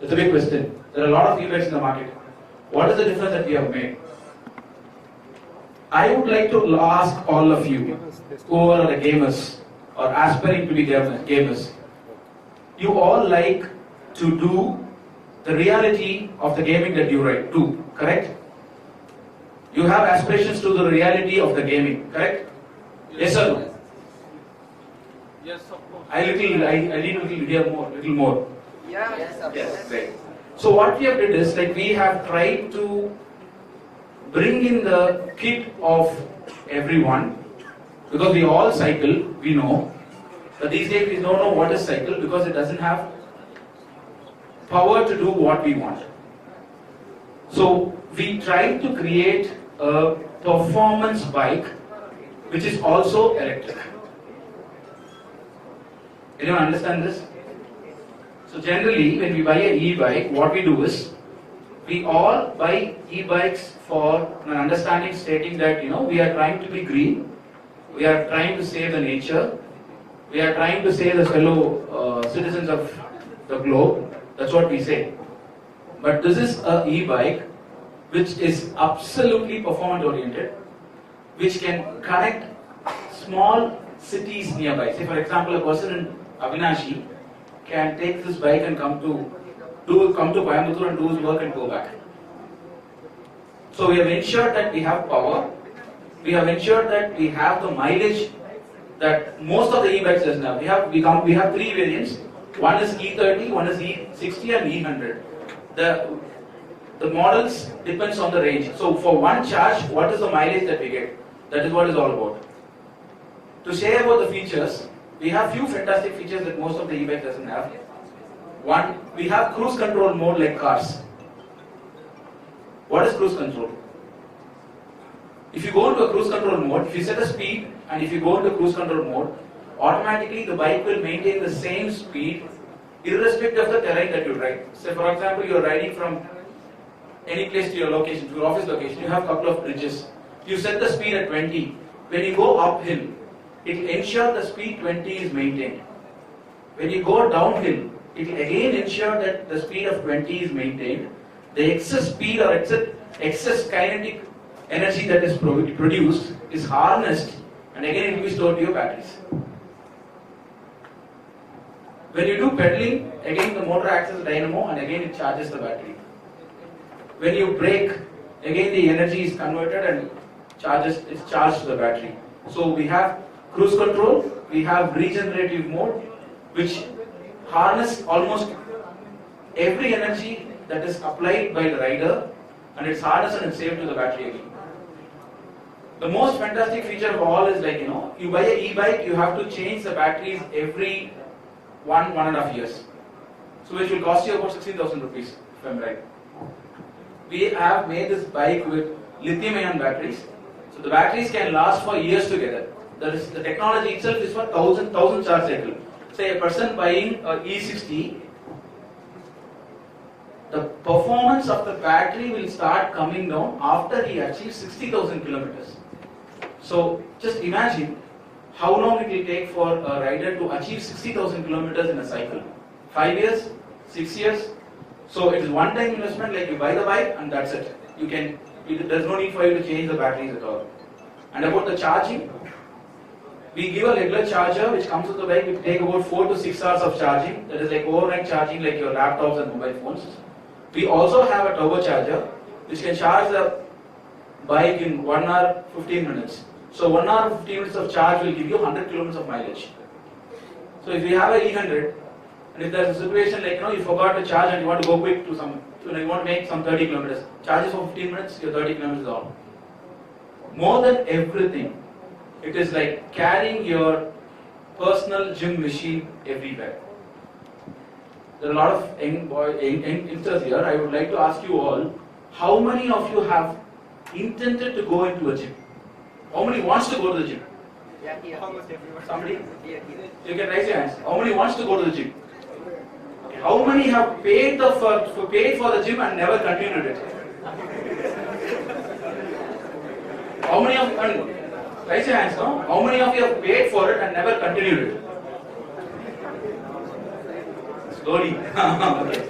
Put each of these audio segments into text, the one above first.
It's a big question. There are a lot of e-bikes in the market. What is the difference that we have made? I would like to ask all of you who are the gamers or aspiring to be gamers. You all like to do the reality of the gaming that you do, correct? You have aspirations to the reality of the gaming, correct? Yes or no? Yes, of course. I need to hear more, little more. Yes, Yes, right. So what we have did is like we have tried to bring in the kit of everyone, because we all cycle, we know. But these days we don't know what is cycle because it doesn't have power to do what we want. So we tried to create a performance bike which is also electric. Anyone understand this? So generally when we buy an e-bike, what we do is we all buy e-bikes for an understanding stating that we are trying to be green, we are trying to save the nature, we are trying to save the fellow citizens of the globe. That's what we say. But this is an e-bike which is absolutely performance oriented, which can connect small cities nearby. Say for example, a person in Avinashi can take this bike and come to Coimbatore and do his work and go back. So we have ensured that we have power. We have ensured that we have the mileage that most of the e-bikes doesn't have. We have three variants. One is E30, one is E60 and E100. The models depends on the range. So for one charge, what is the mileage that we get? That is what it's all about. To share about the features, we have few fantastic features that most of the e-bike doesn't have. One, we have cruise control mode like cars. What is cruise control? If you go into a cruise control mode, if you set a speed and if you go into cruise control mode, automatically the bike will maintain the same speed irrespective of the terrain that you ride. So for example, you are riding from any place to your location, to your office location, you have a couple of bridges. You set the speed at 20. When you go uphill, it will ensure the speed 20 is maintained. When you go downhill, it will again ensure that the speed of 20 is maintained. The excess speed or excess kinetic energy that is produced is harnessed and again it will be stored to your batteries. When you do pedaling, again the motor acts as a dynamo and again it charges the battery. When you brake, again the energy is converted and it's charged to the battery. So we have cruise control, we have regenerative mode, which harness almost every energy that is applied by the rider and it's harnessed and it's saved to the battery again. The most fantastic feature of all is like, you buy an e-bike, you have to change the batteries every 1.5 years. So which will cost you about 16,000 rupees, if I'm right. We have made this bike with lithium-ion batteries. So the batteries can last for years together. That is, the technology itself is for 1000 charge cycle. Say a person buying a E60, the performance of the battery will start coming down after he achieves 60,000 kilometers. So just imagine how long it will take for a rider to achieve 60,000 kilometers in a cycle. 5 years, 6 years. So it is one-time investment, like you buy the bike and that's it. There's no need for you to change the batteries at all. And about the charging, we give a regular charger which comes with the bike. It takes about 4 to 6 hours of charging. That is like overnight charging like your laptops and mobile phones. We also have a turbocharger which can charge the bike in 1 hour 15 minutes. So 1 hour 15 minutes of charge will give you 100 kilometers of mileage. So if you have a E100 and if there's a situation like you forgot to charge and you want to go quick to you want to make some 30 kilometers, charges for 15 minutes, your 30 kilometers is all. More than everything, it is like carrying your personal gym machine everywhere. There are a lot of youngsters here. I would like to ask you all, how many of you have intended to go into a gym? How many wants to go to the gym? Almost everyone. Somebody? You can raise your hands. How many wants to go to the gym? Okay. How many have paid for the gym and never continued it? How many of you, raise your hands now. How many of you have paid for it and never continued it? Slowly. Okay.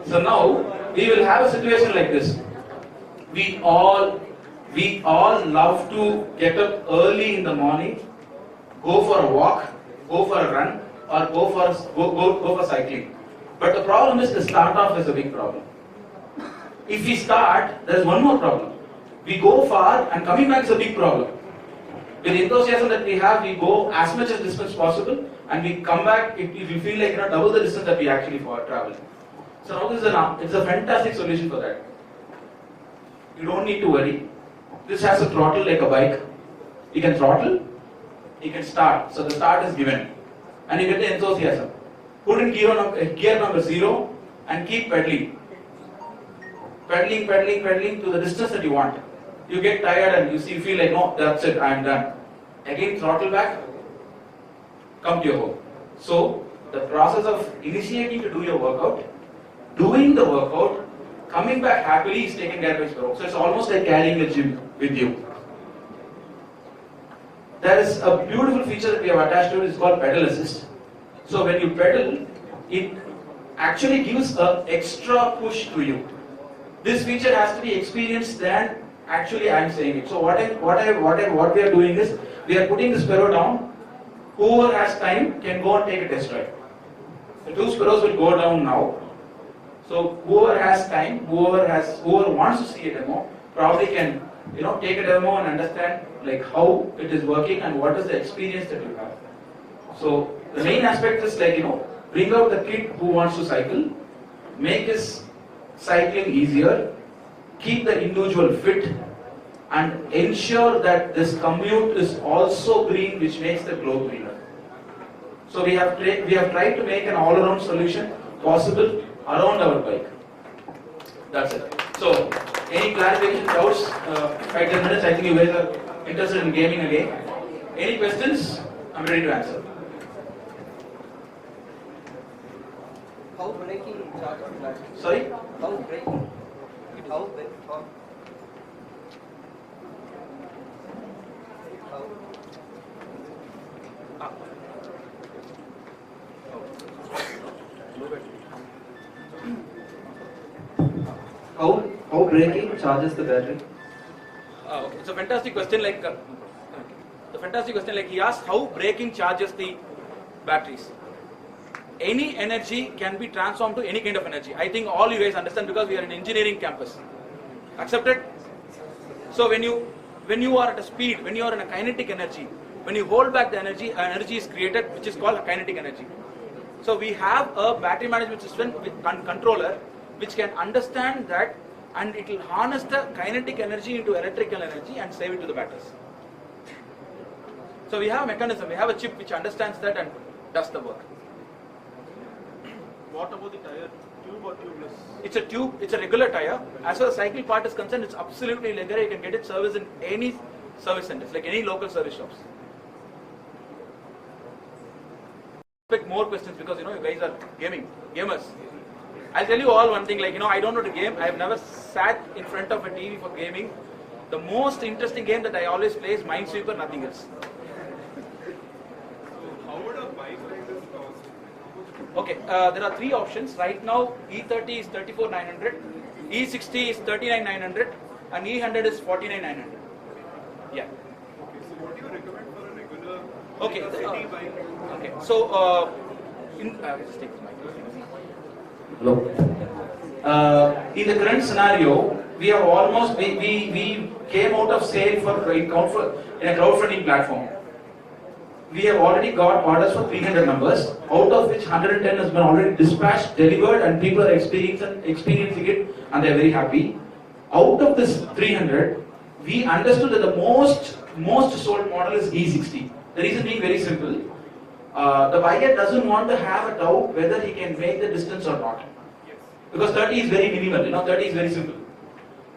So now we will have a situation like this. We all love to get up early in the morning, go for a walk, go for a run, or go for cycling. But the problem is the start off is a big problem. If we start, there is one more problem. We go far and coming back is a big problem. With the enthusiasm that we have, we go as much as distance possible and we come back if we feel like double the distance that we actually travel. So now this is a fantastic solution for that. You don't need to worry. This has a throttle like a bike. You can throttle, you can start. So the start is given. And you get the enthusiasm. Put in gear number 0 and keep pedaling. Pedaling to the distance that you want. You get tired and you feel like, no, that's it, I am done. Again, throttle back, come to your home. So, the process of initiating to do your workout, doing the workout, coming back happily is taken care by Spero. So, it's almost like carrying a gym with you. There is a beautiful feature that we have attached to it, it's called pedal assist. So, when you pedal, it actually gives an extra push to you. This feature has to be experienced than actually I am saying it. So what we are doing is, we are putting the Spero down. Whoever has time can go and take a test drive. The 2 Speros will go down now. So whoever has time, whoever wants to see a demo, probably can take a demo and understand like how it is working and what is the experience that you have. So the main aspect is like bring out the kid who wants to cycle, make his cycling easier, keep the individual fit, and ensure that this commute is also green, which makes the glow greener. So we have tried to make an all-around solution possible around our bike. That's it. So any clarification, doubts? 5-10 minutes. I think you guys are interested in gaming again. Any questions? I'm ready to answer. How braking charge of plastic? Sorry? How braking? How brake? How? How braking charges the battery? Okay. It's a fantastic question. He asked how braking charges the batteries. Any energy can be transformed to any kind of energy. I think all you guys understand because we are in engineering campus. Accepted? So when you are at a speed, when you are in a kinetic energy, when you hold back the energy, energy is created, which is called kinetic energy. So we have a battery management system with controller which can understand that, and it will harness the kinetic energy into electrical energy and save it to the batteries. So we have a mechanism, we have a chip which understands that and does the work. What about the tire? Tube or tubeless? It's a tube, it's a regular tire. As far as the cycle part is concerned, it's absolutely regular. You can get it serviced in any service centers, like any local service shops. Expect more questions because you guys are gamers. I'll tell you all one thing, I don't know to game. I've never sat in front of a TV for gaming. The most interesting game that I always play is Minesweeper, nothing else. How would a bike like this cost? Okay, there are 3 options. Right now, E30 is 34,900, E60 is 39,900, and E100 is 49,900. Yeah. Okay, so what do you recommend for a regular Okay. city bike? Okay. So, just take the mic. Hello. In the current scenario, we have almost we came out of sale in a crowdfunding platform. We have already got orders for 300 numbers, out of which 110 has been already dispatched, delivered, and people are experiencing it, and they are very happy. Out of this 300, we understood that the most sold model is E60. The reason being very simple. The buyer doesn't want to have a doubt whether he can make the distance or not. Because 30 is very minimal, 30 is very simple.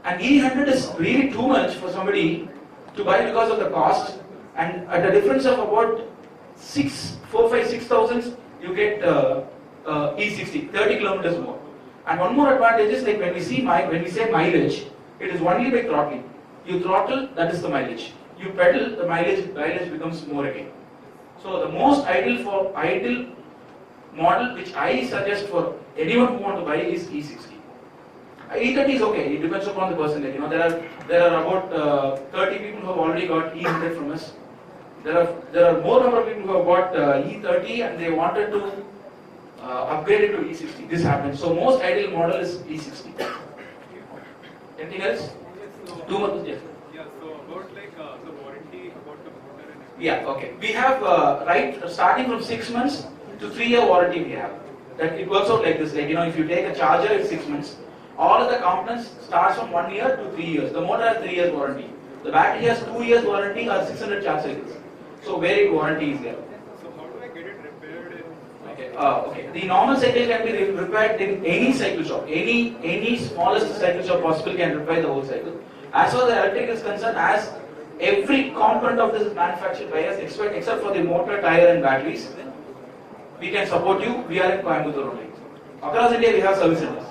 And E100 is really too much for somebody to buy because of the cost. And at a difference of about 6,000, you get E60, 30 kilometers more. And one more advantage is like when we say mileage, it is only by throttling. You throttle, that is the mileage. You pedal, the mileage becomes more again. So the most ideal model which I suggest for anyone who want to buy is E60. E30 is okay. It depends upon the percentage. There are about 30 people who have already got E100 from us. There are more number of people who have got E30 and they wanted to upgrade it to E60. This happens. So most ideal model is E60. Anything else? Two more. Yes. Yeah, so about like the warranty about the motor and everything. Yeah, okay. We have starting from 6 months to 3-year warranty we have. That it works out like this. Like if you take a charger, it's 6 months. All of the components starts from 1 year to 3 years. The motor has 3 years warranty. The battery has 2 years warranty or 600 charge cycles. So varied warranty is there. So how do I get it repaired in? Okay. The normal cycle can be repaired in any cycle shop. Any smallest cycle shop possible can repair the whole cycle. As far as the electric is concerned, as every component of this is manufactured by us except for the motor, tire and batteries, we can support you. We are in Coimbatore only. Across India we have service centers.